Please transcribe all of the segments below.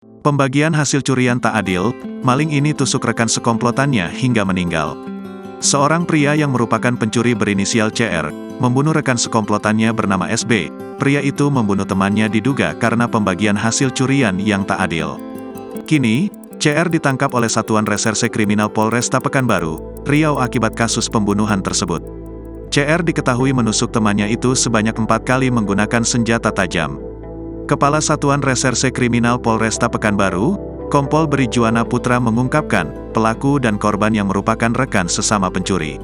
Pembagian hasil curian tak adil, maling ini tusuk rekan sekomplotannya hingga meninggal. Seorang pria yang merupakan pencuri berinisial CR, membunuh rekan sekomplotannya bernama SB. Pria itu membunuh temannya diduga karena pembagian hasil curian yang tak adil. Kini, CR ditangkap oleh Satuan Reserse Kriminal Polresta Pekanbaru, Riau akibat kasus pembunuhan tersebut. CR diketahui menusuk temannya itu sebanyak 4 kali menggunakan senjata tajam. Kepala Satuan Reserse Kriminal Polresta Pekanbaru, Kompol Beri Juwana Putra mengungkapkan, pelaku dan korban yang merupakan rekan sesama pencuri.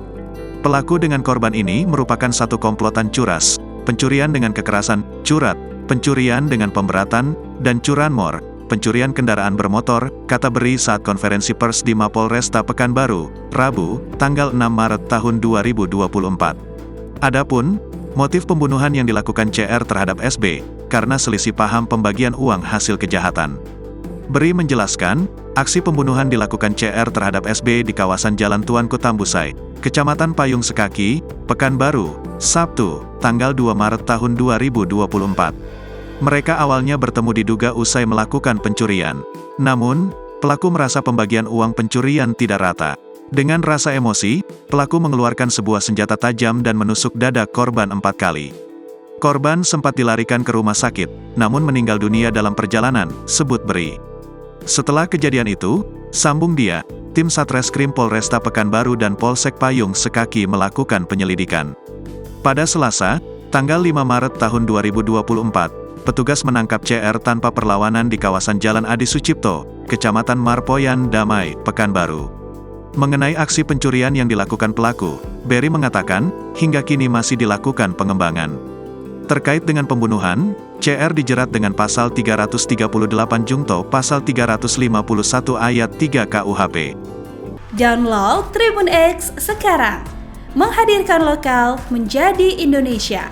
Pelaku dengan korban ini merupakan satu komplotan curas, pencurian dengan kekerasan, curat, pencurian dengan pemberatan, dan curanmor, pencurian kendaraan bermotor, kata Beri saat konferensi pers di Mapolresta Pekanbaru, Rabu, tanggal 6 Maret tahun 2024. Adapun, motif pembunuhan yang dilakukan CR terhadap SB, karena selisih paham pembagian uang hasil kejahatan. Beri menjelaskan, aksi pembunuhan dilakukan CR terhadap SB di kawasan Jalan Tuanku Tambusai, Kecamatan Payung Sekaki, Pekanbaru, Sabtu, tanggal 2 Maret tahun 2024. Mereka awalnya bertemu diduga usai melakukan pencurian. Namun, pelaku merasa pembagian uang pencurian tidak rata. Dengan rasa emosi, pelaku mengeluarkan sebuah senjata tajam dan menusuk dada korban 4 kali. Korban sempat dilarikan ke rumah sakit, namun meninggal dunia dalam perjalanan, sebut Beri. Setelah kejadian itu, sambung dia, tim Satreskrim Polresta Pekanbaru dan Polsek Payung Sekaki melakukan penyelidikan. Pada Selasa, tanggal 5 Maret tahun 2024, petugas menangkap CR tanpa perlawanan di kawasan Jalan Adi Sucipto, Kecamatan Marpoyan Damai, Pekanbaru. Mengenai aksi pencurian yang dilakukan pelaku, Beri mengatakan, hingga kini masih dilakukan pengembangan. Terkait dengan pembunuhan, CR dijerat dengan pasal 338 Jungto pasal 351 ayat 3 KUHP. Download Tribun X sekarang, menghadirkan lokal menjadi Indonesia.